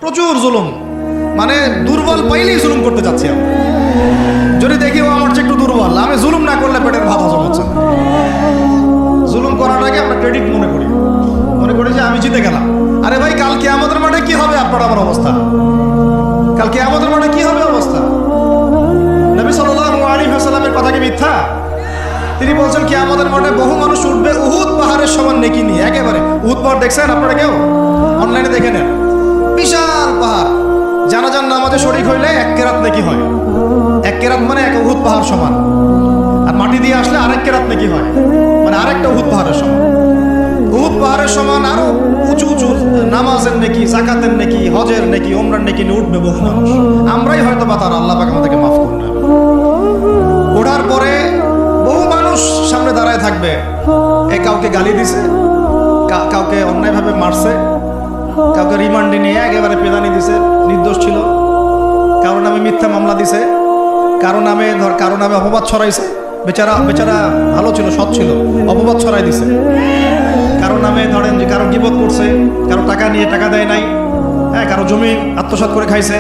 প্রচুর জুলুম, মানে দুর্বল পাইলেই জুলুম করতে যাচ্ছি আমি। যদি দেখি ও আমার চেয়ে একটু দুর্বল, আমি জুলুম না করলে পেটের ভাত হজম হচ্ছে না। জুলুম করাটাকে আমরা ক্রেডিট মনে করি যে আমি জিতে গেলাম। আরে ভাই, কাল কিয়ামতের মাঠে কি হবে আপনার আমার অবস্থা? কাল কিয়ামতের মাঠে কি হবে অবস্থা? নবী সাল্লাল্লাহু আলাইহি ওয়াসাল্লামের কথা কি মিথ্যা? তিনি বলছেন কিয়ামতের মাঠে বহু মানুষ উঠবে উহুদ পাহাড়ের সমান নেকি নিয়ে। একেবারে উহুদ পাহাড় দেখছেন আপনারা কেউ? অনলাইনে দেখে নেন, বিশাল পাহাড়। জানাজার নামাজে শরীক হইলে 1 কেরাত নেকি হয়। 1 কেরাত মানে 1 উহুদ পাহাড় সমান। আর মাটি দিয়ে আসলে আরেক কেরাত নেকি হয়, মানে আরেকটা উহুদ পাহাড়ের সমান। উহুদ পাহাড়ের সমান আরো উঁচু উঁচু নামাজের নেকি, যাকাতের নেকি, হজের নেকি, ওমরার নেকি নিয়ে উঠবে বহু মানুষ। আমরাই হয়তো বা তারা, আল্লাহ পাক আমাদেরকে মাফ করুন। ওঠার পরে বহু মানুষ সামনে দাঁড়ায় থাকবে। কাউকে গালি দিছে, কাউকে অন্যায়ভাবে মারছে, কাউকে রিমান্ডে নিয়ে একেবারে পেদানি দিছে, নির্দোষ ছিল। কারো নামে মিথ্যা মামলা দিছে, কারো নামে অপবাদ ছড়াইছে। বেচারা ভালো ছিল, সৎ ছিল, অপবাদ ছড়াই দিছে। কারো নামে ধরেন যে কারো গীবত করছে, কারো টাকা নিয়ে টাকা দেয় নাই, হ্যাঁ, কারো জমি আত্মসাৎ করে খাইছে,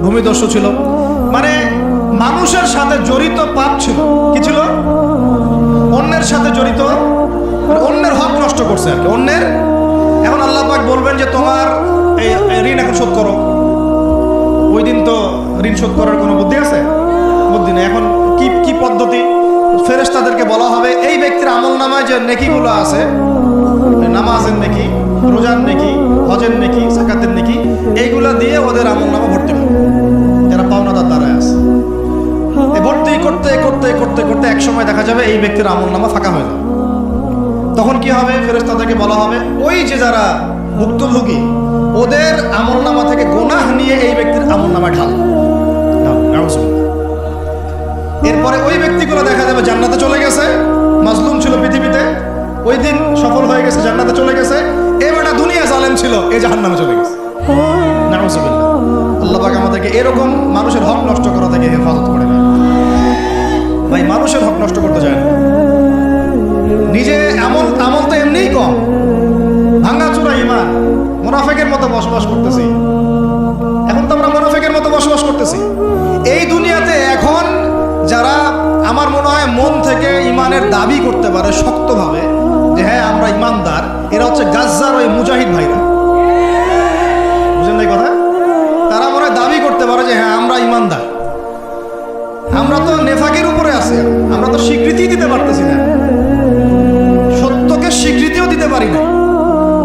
ভূমিদস্যু ছিল। মানে মানুষের সাথে জড়িত পাপ ছিল। কি ছিল? অন্যের সাথে জড়িত, অন্যের হক নষ্ট করছে আর কি, অন্যের। এখন আল্লাহ পাক বলবেন যে তোমার এই ঋণ এখন শোধ করো। ওই দিন তো ঋণ শোধ করার কোনো বুদ্ধি আছে? বুদ্ধি নেই। এখন কি পদ্ধতি? ফেরেশতাদেরকে বলা হবে এই ব্যক্তির আমল নামায় যে নেকিগুলো আছে, নামাজের নেকি, রোজার নেকি, হজের নেকি, যাকাতের নেকি, এইগুলা দিয়ে ওদের আমল নামা ভর্তি করো, যারা পাওনাদার দ্বারা আছে। ভর্তি করতে করতে করতে করতে এক সময় দেখা যাবে এই ব্যক্তির আমল নামা ফাঁকা হয়ে যাবে। তখন কি হবে? ফেরেশতাদেরকে বলা হবে ওই যে যারা ভুক্তভোগী, ওদের আমল নামা থেকে গুনাহ নিয়ে এই ব্যক্তির আমল নামা ঢাল। এরপরে ওই ব্যক্তিগুলো দেখা যাবে জান্নাতে চলে গেছে, মাজলুম ছিল পৃথিবীতে, ওই দিন সফল হয়ে গেছে, জান্নাতে চলে গেছে। এবারটা দুনিয়া জালেম ছিল, এই জাহান্নামে চলে গেছে। নাউজুবিল্লাহ। আল্লাহ পাক আমাদেরকে এরকম মানুষের হক নষ্ট করা থেকে হেফাজত করে না। ভাই, মানুষের হক নষ্ট করতে চায় না। নিজে আমল তো এমনিই কম, ভাঙাচোরা ঈমান, মুনাফিকের মতো বসবাস করতেছি। এখন তো আমরা মুনাফিকের মতো বসবাস করতেছি এই দুনিয়াতে। এখন যারা আমার মনে হয় মন থেকে ঈমানের দাবি করতে পারে শক্তভাবে যে হ্যাঁ আমরা ঈমানদার, এরা হচ্ছে গাজ্জার ওই মুজাহিদ ভাইরা। বুঝেন না এই কথা? তারা মনে হয় দাবি করতে পারে যে হ্যাঁ আমরা ঈমানদার। আমরা তো নেফাকের উপরে আছি, আমরা তো স্বীকৃতি দিতে পারতেছি না, সত্যকে স্বীকৃতিও দিতে পারি না।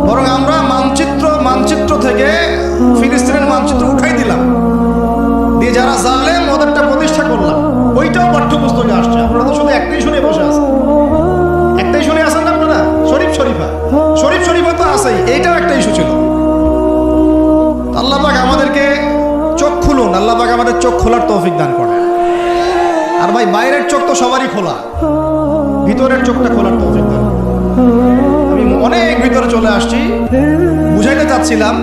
বরং আমরা মানচিত্র থেকে ফিলিস্তিনের মানচিত্র উঠাই দিলাম, দিয়ে যারা জালেম ওদেরটা প্রতিষ্ঠা করলাম। ওইটাও পাঠ্যপুস্তকে আসছে। আপনারা তো শুধু একটাই শুনে বসে আছেন, একটাই শুনে আসেন না আপনারা? শরীফ শরীফা তো আছেই, এইটাও একটা ইস্যু ছিল। আল্লাহ পাক আমাদেরকে চোখ খুলুন, আল্লাহ পাক আমাদের চোখ খোলার তৌফিক দান করেন। আর ভাই, বাইরের চোখ তো সবারই খোলা, ভিতরের চোখটা খোলার তৌফিক দান। আমি অনেক ভিতরে চলে আসছি, বুঝাইতে চাচ্ছিলাম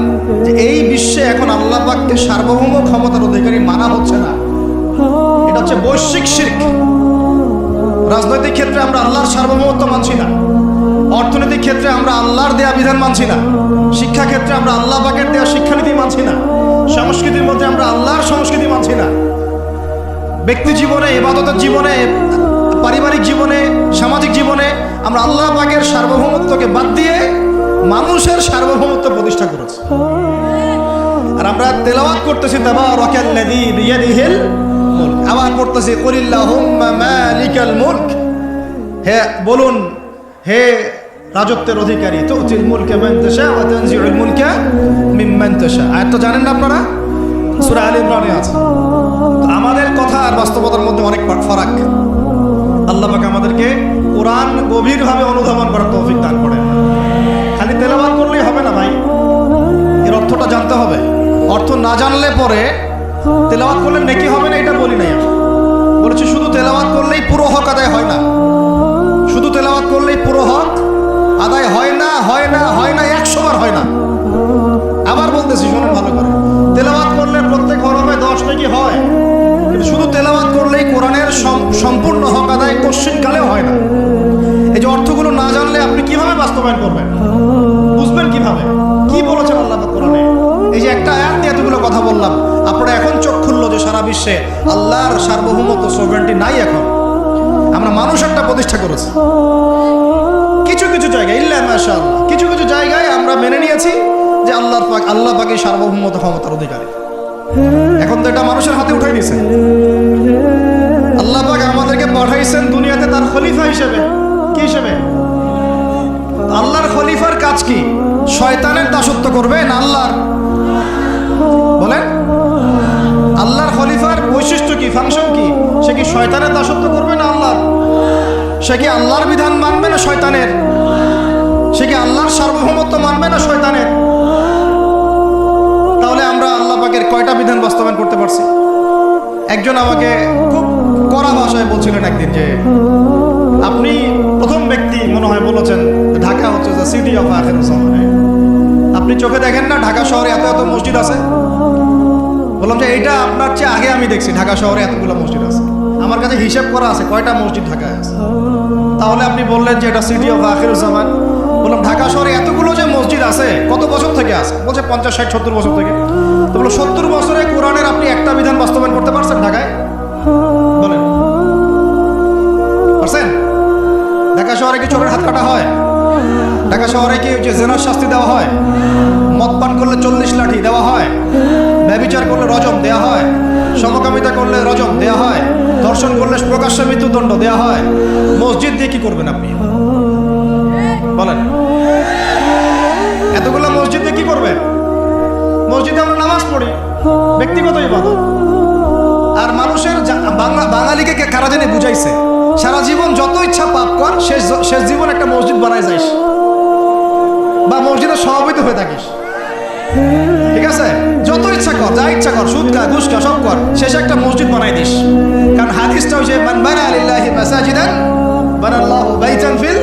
যে এই বিশ্বে এখন আল্লাহ পাককে সার্বভৌম ক্ষমতার অধিকারী মানা হচ্ছে না। এটা হচ্ছে বৈশ্বিক শিরক। রাজনৈতিক ক্ষেত্রে আমরা আল্লাহর সার্বভৌমত্ব মানছি না, অর্থনৈতিক ক্ষেত্রে আমরা আল্লাহর দেয়া বিধান মানছি না, শিক্ষা ক্ষেত্রে আমরা আল্লাহ পাকের দেয়া শিক্ষানীতি মানছি না, সংস্কৃতির মধ্যে আমরা আল্লাহর সংস্কৃতি মানছি না। ব্যক্তি জীবনে, ইবাদতের জীবনে, পারিবারিক জীবনে, সামাজিক জীবনে আমরা আল্লাহ পাকের সার্বভৌমত্বকে বাদ দিয়ে মানুষের সার্বভৌমত্ব প্রতিষ্ঠা করেছি। আর আমরা তেলাওয়াত করতেছি তাবারাকাল্লাযী বিয়াদিহিল মুলক, আবার পড়তেছি কুলিল্লাহুম্মা মালিকাল মুলক। হে বলুন, হে রাজত্বের অধিকারী, তুতিল মুলকা মান তাশা ওয়া তানজিউল মুলকা মিম্মান তাশা। আয়াতটা জানেন না আপনারা? সূরা আলে ইমরানে আছে। আমাদের কথা আর বাস্তবতার মধ্যে অনেক ফারাক। আল্লাহ পাক আমাদেরকে কোরআন গভীরভাবে অনুধাবন করার তৌফিক দান করেন। খালি তেলাওয়াত করলেই হবে না ভাই, এর অর্থটা জানতে হবে। অর্থ না জানলে পরে তেলাওয়াত করলে নেকি হবে না, এটা বলি নাই। বলেছি শুধু তেলাওয়াত করলেই পুরো হক আদায় হয় না, শুধু তেলাওয়াত করলেই পুরো হক আদায় হয় না, 100 বার হয় না। আবার বলতেছি, শোনেন ভালো করে, তেলাওয়াত করলে প্রত্যেক হরফে 10 নেকি হয়, কিন্তু শুধু তেলাওয়াত করলেই কোরআনের সম্পূর্ণ হক আদায় কোশ্চিনকালেও হয় না। এই যে অর্থগুলো না জানলে আপনি কিভাবে বাস্তবায়ন করবেন, বুঝবেন কিভাবে, কি বলেছেন আল্লাহ পাক কোরআনে? এই যে একটা আয়াত দিয়ে আপনারা এখন চোখ খুললো যে সারা বিশ্বে আল্লাহর সার্বভৌমত্ব সভরেন্টি নাই। এখন আমরা মানুষ একটা প্রতিষ্ঠা করেছি কিছু কিছু জায়গায়, ইল্লা মাশাআল্লাহ, কিছু কিছু জায়গায় আমরা মেনে নিয়েছি যে আল্লাহ পাকের সার্বভৌমত্ব ক্ষমতার অধিকারী। এখন তো এটা মানুষের হাতে উঠাই দিয়েছে। আল্লাহ পাক আমাদেরকে পাঠাইছেন দুনিয়াতে তার খলিফা হিসেবে। কি হিসেবে? আল্লাহর খলিফার কাজ কি? শয়তানের দাসত্ব করবে না আল্লাহর? বলেন, আল্লাহর খলিফার বৈশিষ্ট্য কি, ফাংশন কি? সে কি শয়তানের দাসত্ব করবে না আল্লাহর? সে কি আল্লাহর বিধান মানবে না শয়তানের? সে কি আল্লাহর সার্বভৌমত্ব মানবে না শয়তানের? তাহলে আমরা আল্লাহ পাকের কয়টা বিধান বাস্তবায়ন করতে পারছি? একজন আমাকে খুব কড়া ভাষায় বলছিলেন একদিন যে আপনি প্রথম ব্যক্তি মনে হয় বলেছেন ঢাকা হচ্ছে যে সিটি অফ আখিরুজ জামানে। আপনি চোখে দেখেন না ঢাকা শহরে এত এত মসজিদ আছে? বললাম যে এইটা আপনার চেয়ে আগে আমি দেখছি ঢাকা শহরে এতগুলো মসজিদ আছে। আমার কাছে হিসাব করা আছে কয়টা মসজিদ ঢাকায় আছে। তাহলে আপনি বললেন যে এটা সিটি অফ আখিরুজ জামান। বললাম ঢাকা শহরে এতগুলো যে মসজিদ আছে কত বছর থেকে আছে? বলছে 50, 60, 70 বছর থেকে। তো বলো 70 বছরে কোরআনের আপনি একটা বিধান বাস্তবায়ন করতে পারছেন ঢাকায়? বলেন, পারছেন? ঢাকা শহরে কি চোরের হাত কাটা হয়? ঢাকা শহরে কি জেনার শাস্তি দেওয়া হয়? মদ পান করলে 40 লাঠি দেওয়া হয়? ব্যভিচার করলে রজম দেওয়া হয়? সমকামিতা করলে রজম দেওয়া হয়? ধর্ষণ করলে প্রকাশ্য মৃত্যুদণ্ড দেওয়া হয়? মসজিদ দিয়ে কি করবেন আপনি? বলেন, এতগুলো মসজিদ দিয়ে কি করবেন? মসজিদে আমরা নামাজ পড়ি, ব্যক্তিগত ইবাদত। আর মানুষের বাঙালিকে কারা জানি বুঝাইছে সারা জীবন যত ইচ্ছা পাপ কর, শেষ জীবন একটা মসজিদ বানায় যাইস বা মসজিদের সভাপতি হয়ে থাকিস। ঠিক আছে, যত ইচ্ছা কর, যা ইচ্ছা কর, সুদ খা, ঘুষ খা, সব কর, শেষে একটা মসজিদ বানাই দিস। কারণ হাদিসটা হচ্ছে মান বানা লিল্লাহি মাসাজিদান বানাল্লাহু বাইতান ফিল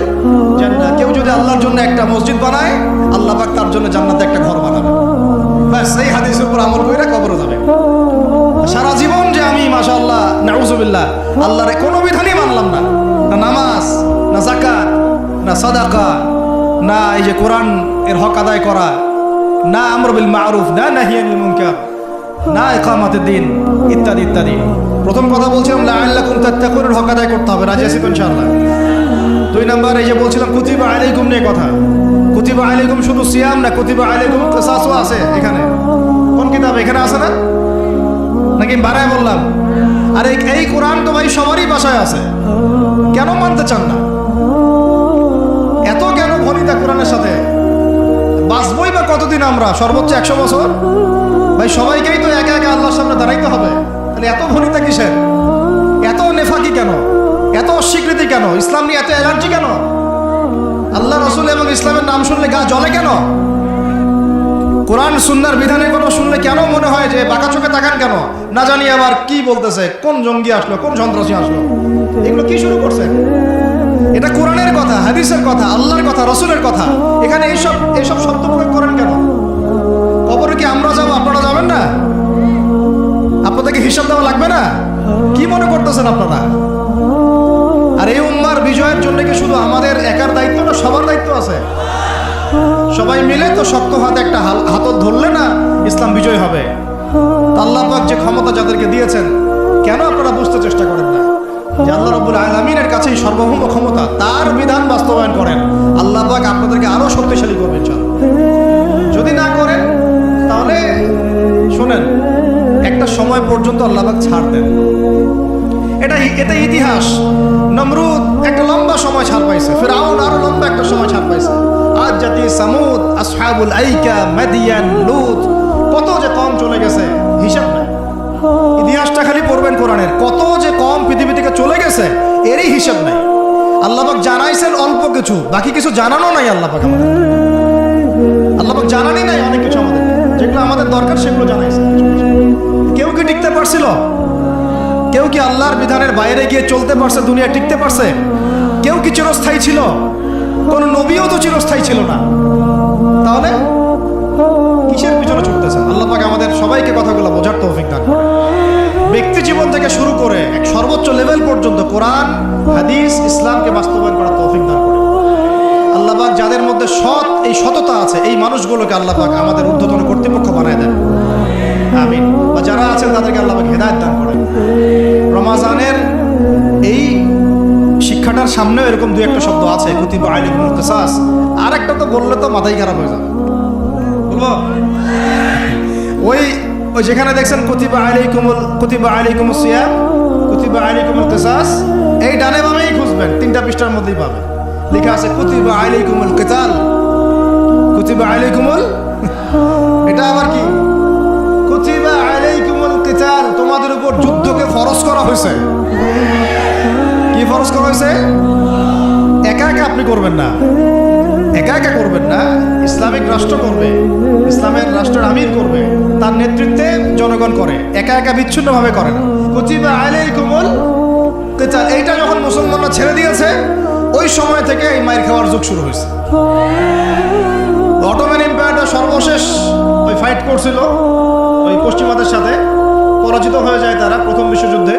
জান্নাহ। কেউ যদি আল্লাহর জন্য একটা মসজিদ বানায়, আল্লাহ পাক তার জন্য জান্নাতে একটা ঘর বানাবে। ব্যাস, এই হাদিসের উপর আমল করে কবরে যাবে। সারা জীবন যে আমি মাশাআল্লাহ নাউজুবিল্লাহ আল্লাহর কোনো বিধানই মানলাম না, না নামাজ, না যাকাত, না সাদাকা, না এই যে কোরআন এর হক আদায় করা, না আমর বিল মারুফ, না নাহি আনিল মুনকার, না ইকামাতুদ দ্বীন, ইত্যাদি ইত্যাদি। প্রথম কথা বলছিলাম লাআল্লাকুম তাত্তাকুনের হক আদায় করতে হবে, রাজি আছি তো ইনশাআল্লাহ। 2 নাম্বার এই যে বলছিলাম কুতিবা আলাইকুম নিয়ে কথা। কুতিবা আলাইকুম শুধু সিয়াম না, কুতিবা আলাইকুম কিসাসও আছে এখানে। কোন কিতাব এখানে আছে না? নাকি বাড়ায় বললাম? আর এই কোরআন তো ভাই সবারই বাসায় আছে, কেন মানতে চান না? এত কেন ভনিতা কোরআনের সাথে? বাঁচবই বা কতদিন আমরা? সর্বোচ্চ 100 বছর। ভাই সবাইকেই তো একা একা আল্লাহর সামনে দাঁড়াইতে হবে, তাহলে এত ভনিতা কিসের? এত নেফাকি কেন? এত অস্বীকৃতি কেন? ইসলাম নিয়ে এত অ্যালার্জি কেন? আল্লাহ রসুল এবং ইসলামের নাম শুনলে গা জ্বলে কেন? কোরআন সুন্নাহর বিধানের কথা শুনলে কেন মনে হয় যে বাঁকা চোখে তাকান কেন? না জানি আবার কি বলতেছে, কোন জঙ্গি আসলো, কোন সন্ত্রাসী আসলো, এগুলো কি শুরু করছে? এটা কোরআনের কথা, হাদিসের কথা, আল্লাহর কথা, রসুলের কথা। এখানে এইসব শব্দ প্রয়োগ করেন কেন? কবরে কি আমরা যাবো, আপনারা যাবেন না? আপনাদেরকে হিসাব দেওয়া লাগবে না? কি মনে করতেছেন আপনারা? আর এই উম্মার বিজয়ের জন্য কি শুধু আমাদের একার দায়িত্ব না, সবার দায়িত্ব আছে? সবাই মিলে তো শক্ত হাতে একটা হাতল ধরলে না ইসলাম বিজয় হবে। আল্লাহ পাক যে ক্ষমতা যাদেরকে দিয়েছেন, কেন আপনারা বুঝতে চেষ্টা করেন না যে আল্লাহ রাব্বুল আলামিনের কাছেই সর্বভৌম ক্ষমতা, তার বিধান বাস্তবায়ন করেন, আল্লাহ পাক আপনাদেরকে আরো শক্তিশালী করবেন ইনশাআল্লাহ। যদি না করেন তাহলে শোনেন, একটা সময় পর্যন্ত আল্লাহ পাক ছাড় দেন। এটা ইতিহাস। নমরুদ একটা লম্বা সময় ছাড় পাইছে, ফিরআউন আরো লম্বা একটা সময় ছাড় পাইছে, আদ জাতি সামুদ, আসহাবুল আইকা, মাদিয়ান, লূত, কত যে কম চলে গেছে হিসাব নাই। ইতিহাসটা খালি পড়বেন কোরআনের, কত যে কম পৃথিবী থেকে চলে গেছে এরই হিসাব নাই। আল্লাহ পাক জানাইছেন অল্প কিছু, বাকি কিছু জানানো নাই। আল্লাহ পাক জানানি নাই অনেক কিছু আমাদের, যেগুলো আমাদের দরকার সেগুলো জানাইছে। কেউ কি টিকতে পারছিল? কেউ কি আল্লাহর বিধানের বাইরে গিয়ে চলতে পারছে, দুনিয়া টিকতে পারছে? কেউ কি চিরস্থায়ী ছিল? কোন নবীও তো চিরস্থায়ী ছিল না। তাহলে কিসের পিছনে ছুটতেছেন? আল্লাহ পাক আমাদের সবাইকে কথাগুলো বোঝার তৌফিক দান করেন। ব্যক্তি জীবন থেকে শুরু করে এক সর্বোচ্চ লেভেল পর্যন্ত কোরআন, হাদিস, ইসলামকে বাস্তবায়ন করার তৌফিক দান করেন। আল্লাহ পাক যাদের মধ্যে এই সততা আছে, এই মানুষগুলোকে আল্লাহ পাক আমাদের ঊর্ধ্বতন কর্তৃপক্ষ বানায় দেন, আমিন। বা যারা আছেন তাদেরকে আল্লাহ পাক হেদায়েত দান করেন। রমাজানের এই শিক্ষাটার সামনেও এরকম দুই একটা শব্দ আছে, কুতিবা আলাইকুমুল কিসাস। আর একটা তো বললে তো মাথাই খারাপ হয়ে যাবে, বলবো? ওই যেখানে দেখছেন কুতিবা আলাইকুমুস সিয়াম, কুতিবা আলাইকুমুল কিসাস, এই ডানে বামেই খুঁজবেন, 3টা পৃষ্ঠার মধ্যেই পাবেন। লেখা আছে কুতিবা আলাইকুমুল কিতাল, কুতিবা আলাইকুমুল এটা আবার কি? কুতিবা আলাইকুমুল কিতাল, তোমাদের উপর যুদ্ধকে ফরজ করা হয়েছে। কি ফরজ করা হয়েছে? একা একা আপনি করবেন না, একা একা করবেন না, ইসলামিক রাষ্ট্র করবে, ইসলামের রাষ্ট্রের আমির করবে, তার নেতৃত্বে জনগণ করে, একা একা বিচ্ছিন্নভাবে করে না। কুতিবা আলাইকুমুল কিতাল, এইটা যখন মুসলমানরা ছেড়ে দিয়েছে ওই সময় থেকে এই মাইর খাওয়ার যুগ শুরু হয়েছে। অটোমান এম্পায়ারটা সর্বশেষ ওই ফাইট করছিল ওই পশ্চিমাদের সাথে, পরাজিত হয়ে যায় তারা প্রথম বিশ্বযুদ্ধে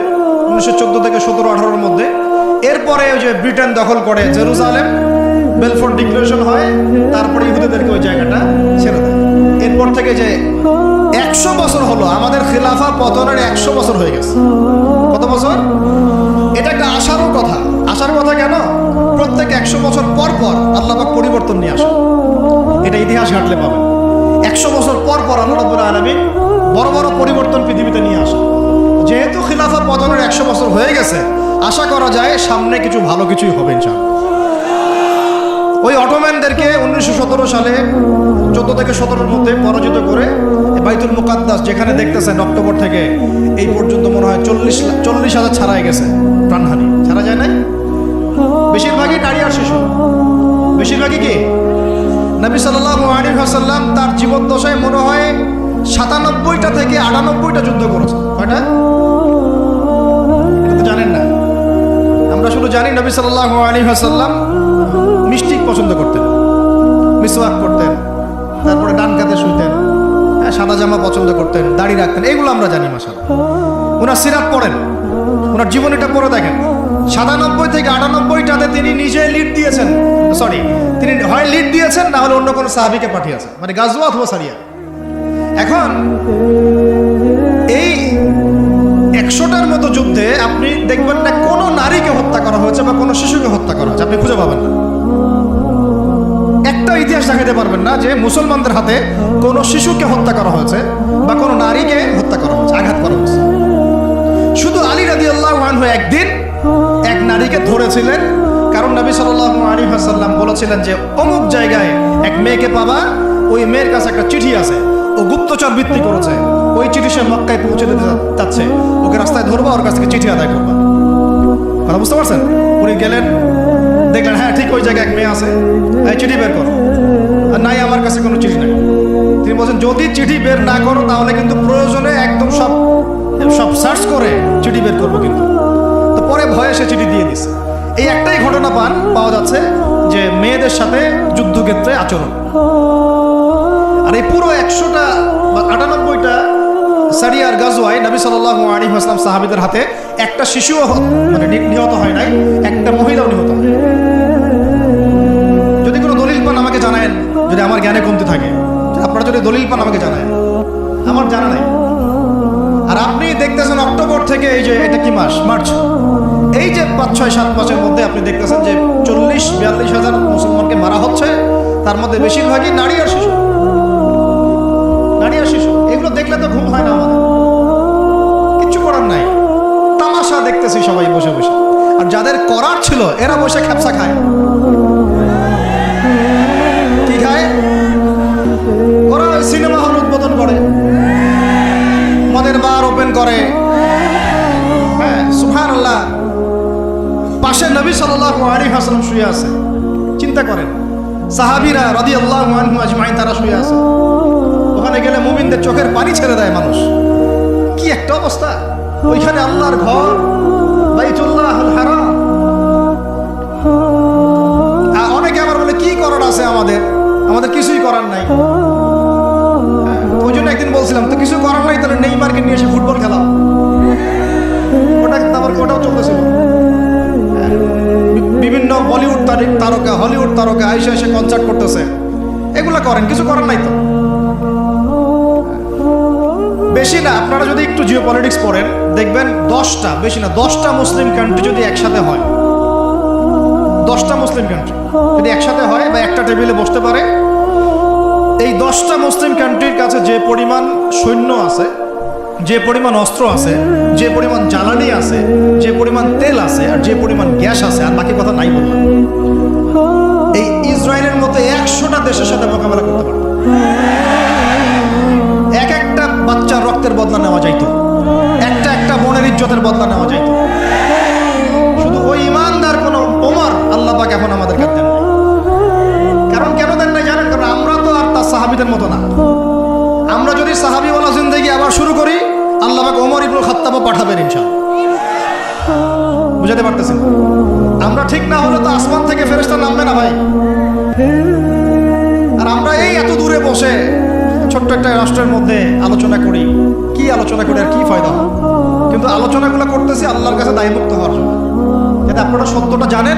1914 থেকে 17-18-র মধ্যে। এরপরে ওই যে ব্রিটেন দখল করে জেরুজালেম, বেলফোর্ট ডিক্লারেশন হয়, তারপরে ইহুদিদেরকে ওই জায়গাটা ছেড়ে দেয়। এরপর থেকে যে 100 বছর হলো, আমাদের খিলাফা পতনের 100 বছর হয়ে গেছে। কত বছর? এটা একটা আশারও কথা। আশার কথা কেন? প্রত্যেক 100 বছর পর পর আল্লাহ পাক পরিবর্তন নিয়ে আসে, এটা ইতিহাস ঘাটলে পাবেন। 100 বছর পর পর আল্লাহ রাব্বুল আলামিন বড় বড় পরিবর্তন পৃথিবীতে নিয়ে আসে। যেহেতু খিলাফা পতনের 100 বছর হয়ে গেছে, আশা করা যায় সামনে কিছু ভালো কিছুই হবে ইনশাআল্লাহ। ওই অটোম্যানদেরকে 1917 সালে 14 থেকে 17-র মধ্যে পরাজিত করে বাইতুল মুকাদ্দাস, যেখানে দেখতেছেন অক্টোবর থেকে এই পর্যন্ত মনে হয় 40,000 ছাড়াই গেছে, প্রাণহানি ছাড়া যায় নাই। বেশিরভাগই নারী আর শিশু, বেশিরভাগই কি? নবী সাল্লাল্লাহু আলাইহি ওয়াসাল্লাম তার জীবদ্দশায় মনে হয় 97টা থেকে 98টা যুদ্ধ করেছেন। কয়টা? এটা তো জানেন না। আমরা শুধু জানি নবী সাল্লাল্লাহু আলাইহি ওয়াসাল্লাম মিষ্টি পছন্দ করতেন, মিসওয়াক করতেন, তারপরে ডান কাতে শুইতেন, সাদা জামা পছন্দ করতেন, দাড়ি রাখতেন, এগুলো আমরা জানি। মাশাআল্লাহ, ওনার সিরাত পড়েন, ওনার জীবনীটা পড়ে দেখেন। 97 থেকে 98টাতে তিনি নিজে লিড দিয়েছেন, সরি, তিনি হয় লিড দিয়েছেন না হলে অন্য কোনো সাহাবীকে পাঠিয়েছেন, মানে গাজওয়া অথবা সারিয়া। এখন এই 100টার মতো যুদ্ধে আপনি দেখবেন না কোনো নারীকে হত্যা করা হয়েছে বা কোনো শিশুকে হত্যা করা হয়েছে, আপনি খুঁজে পাবেন না। একটা ইতিহাস দেখাতে পারবেন না যে মুসলমানদের হাতে কোনো শিশুকে হত্যা করা হয়েছে বা কোনো নারীকে হত্যা করা হয়েছে, আঘাত করা হয়েছে। শুধু আলী রাদিয়াল্লাহু আনহু একদিন এক নারীকে ধরেছিলেন, কারণ নবী সাল্লাল্লাহু আলাইহি ওয়াসাল্লাম বলেছিলেন যে অমুক জায়গায় এক মেয়েকে পাবা, ওই মেয়ের কাছে একটা চিঠি আছে, ও গুপ্তচর বৃত্তি করেছে, ওই চিঠি সে মক্কায় পৌঁছে দিতে চাচ্ছে, ওকে রাস্তায় ধরবা, ওর কাছ থেকে চিঠি আদায় করবা। কথা বুঝতে পারছেন? উনি গেলেন, দেখলেন হ্যাঁ ঠিক ওই জায়গায় এক মেয়ে আছে, এই চিঠি বের করো। আর নাই, আমার কাছে কোনো চিঠি নাই। তিনি বলছেন যদি চিঠি বের না করো তাহলে কিন্তু প্রয়োজনে একদম সব সার্চ করে চিঠি বের করবো কিন্তু। তো পরে ভয়ে সে চিঠি দিয়ে দিছে। এই একটাই ঘটনা পাওয়া যাচ্ছে যে মেয়েদের সাথে যুদ্ধক্ষেত্রে আচরণ। আর এই পুরো 100টা বা 98টা সারিয়ার গাজওয়ায় নবী সাল্লাল্লাহু আলাইহি ওয়াসাল্লাম সাহাবীদের হাতে একটা শিশুও মানে নিহত হয় নাই, একটা মহিলাও নিহত হয়। যদি কোনো দলিল পান আমাকে জানায়েন, যদি আমার জ্ঞানে কমতি থাকে, আপনারা যদি দলিল পান আমাকে জানায়েন, আমার জানা নাই। আর আপনি দেখতেছেন অক্টোবর থেকে এই যে এটা কি মাস, মার্চ, এই যে 5, 6, 7 মাসের মধ্যে আপনি দেখতেছেন যে 40-42 হাজার মুসলমানকে মারা হচ্ছে, তার মধ্যে বেশিরভাগই নারী আর শিশু। নারী আর শিশু, এগুলো দেখলে তো ঘুম হয় না আমাদের, কিচ্ছু করার নাই, তামাশা দেখতেছি সবাই বসে বসে। আর যাদের করার ছিল এরা বসে খ্যাপসা খায়। কি খায়? ওরা সিনেমা হল উদ্বোধন করে, মদের বার ওপেন করে। হ্যাঁ, সুবহানাল্লাহ। পাশে নবী সাল্লাল্লাহু আলাইহি ওয়াসাল্লাম শুয়ে আছে, চিন্তা করেন। সাহাবীরা রাদিয়াল্লাহু আনহুম আজমাইন তারা শুয়ে আছে। ওখানে গেলে মুমিনদের চোখের পানি ছেড়ে দেয় মানুষ। কি একটা অবস্থা! ওইখানে আল্লাহর ঘর, বাইতুল্লাহুল হারাম। অনেকে আবার বলে কি করার আছে আমাদের কিছুই করার নাই। ওই জন্য একদিন বলছিলাম তো কিছু করার নাই, তাহলে নেইমারকে নিয়ে এসে ফুটবল খেলা। ওটাও চলতেছিল। বিভিন্ন বলিউড তারকা, হলিউড তারকা এসে কনসার্ট করতেছে, এগুলা করেন, কিছু করার নাই তো। বেশি না, আপনারা যদি একটু জিও পলিটিক্স পড়েন দেখবেন 10টা, বেশি না 10টা মুসলিম কান্ট্রি যদি একসাথে হয়, 10টা মুসলিম কান্ট্রি যদি একসাথে হয় বা একটা টেবিলে বসতে পারে, এই 10টা মুসলিম কান্ট্রির কাছে যে পরিমাণ সৈন্য আছে, যে পরিমাণ অস্ত্র আছে, যে পরিমাণ জ্বালানি আছে, যে পরিমাণ তেল আছে, আর যে পরিমাণ গ্যাস আছে, আর বাকি কথা নাই বললাম, এই ইসরায়েলের মতো 100টা দেশের সাথে মোকাবেলা করতে পারত। এক একটা বাচ্চার রক্তের বদলা নেওয়া যাইত, একটা একটা বোনের ইজ্জতের বদলা নেওয়া যাইত। শুধু ওই ইমানদার কোন ওমর আল্লাহ পাক এখন আমাদের কাছে দেন নাই। কারণ কেন দেন নাই জানেন? কারণ আমরা তো আর তার সাহাবীদের মতো না। আমরা যদি সাহাবীওয়ালা জিন্দেগি আবার শুরু করি, আল্লাহ পাক ওমর ইবনুল খাত্তাবও পাঠাবেন ইনশাআল্লাহ। বুঝাতে পারতেছেন? আমরা ঠিক না হলে তো আসমান থেকে ফেরেশতা নামবে না ভাই। আর আমরা এই এত দূরে বসে ছোট্ট একটা রাষ্ট্রের মধ্যে আলোচনা করি, কি আলোচনা করি আর কি ফায়দা? কিন্তু আলোচনাগুলো করতেছি আল্লাহর কাছে দায়মুক্ত হওয়ার জন্য, যাতে আপনারা সত্যটা জানেন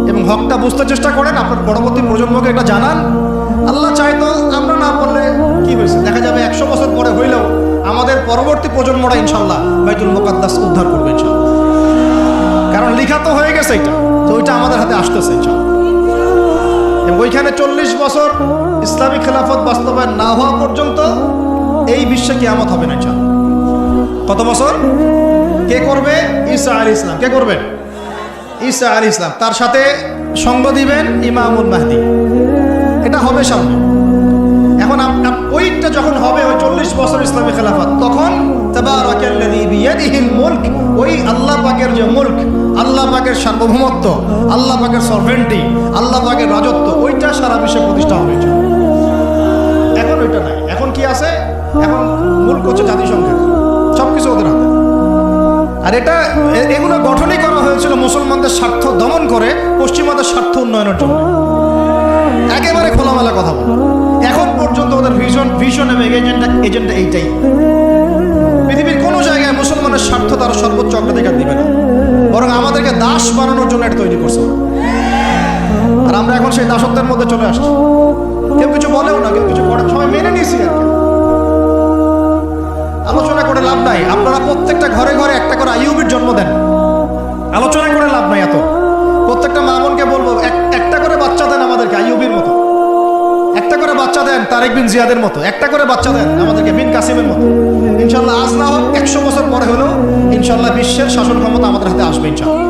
এবং হকটা বুঝতে চেষ্টা করেন, আপনার পরবর্তী প্রজন্মকে এটা জানান। আল্লাহ চাইতো আমরা না বললে কি হয়েছে, দেখা যাবে 100 বছর পরে হইলেও আমাদের পরবর্তী প্রজন্মরা ইনশাল্লাহ বাইতুল মুকাদ্দাস উদ্ধার করবে ইনশাল্লাহ। কারণ লিখা তো হয়ে গেছে এটা, তো ওইটা আমাদের হাতে আসতেছে ইনশাল্লাহ। এবং ওইখানে 40 বছর ইসলামিক খেলাফত বাস্তবায়ন না হওয়া পর্যন্ত এই বিশ্বে কিয়ামত হবে না ইনশাল্লাহ। কত বছর? কে করবে? ঈসা আলাইহিস সালাম। কে করবেন? ঈসা আলাইহিস সালাম। তার সাথে সঙ্গ দিবেন ইমামুল মাহদি। এটা হবে সামনে। এখন ওইটা যখন হবে, ওই 40 বছর ইসলামী খেলাফত, তখন তাবারাকাল্লাযী বিয়াদিহিল মুলক, ওই আল্লাহ পাকের যে মুলক, আল্লাহ পাকের সার্বভৌমত্ব, আল্লাহ পাকের সরভেন্টি, আল্লাহ পাকের রাজত্ব, ওইটা সারা বিশ্বে প্রতিষ্ঠা হবে। এখন ওইটা নাই। এখন কি আছে? এখন মুলক হচ্ছে জাতিসংঘের, সবকিছু ওদের হাতে। আর এগুলো গঠনই করা হয়েছিল মুসলমানদের স্বার্থ দমন করে পশ্চিমাদের স্বার্থ উন্নয়নের জন্য। একেবারে খোলামেলা কথা বলে। এখন পর্যন্ত ওদের ভিশন এবং এজেন্ডা এইটাই। পৃথিবীর কোনো জায়গায় মুসলমানের স্বার্থ তারা সর্বোচ্চ অগ্রাধিকার দিবে না, বরং আমাদেরকে দাস বানানোর জন্য এটা তৈরি করছে। আর আমরা এখন সেই দাসত্বের মধ্যে চলে আসছি। কেউ কিছু বলেও না, কেউ কিছু করে, সবাই মেনে নিয়েছি আর কি। আলোচনা করে লাভ নাই। আপনারা প্রত্যেকটা ঘরে ঘরে একটা করে আইয়ুবের জন্ম দেন। আলোচনা করে লাভ নাই। এত প্রত্যেকটা মা বোনকে বলবো, একটা করে বাচ্চা দেন আমাদেরকে আইয়ুবের মতো, একটা করে বাচ্চা দেন তারেক বিন জিয়াদের মতো, একটা করে বাচ্চা দেন আমাদেরকে বিন কাসিমের মতো। ইনশাল্লাহ আজ না হোক 100 বছর পরে হলেও ইনশাল্লাহ বিশ্বের শাসন ক্ষমতা আমাদের হাতে আসবে ইনশাল্লাহ।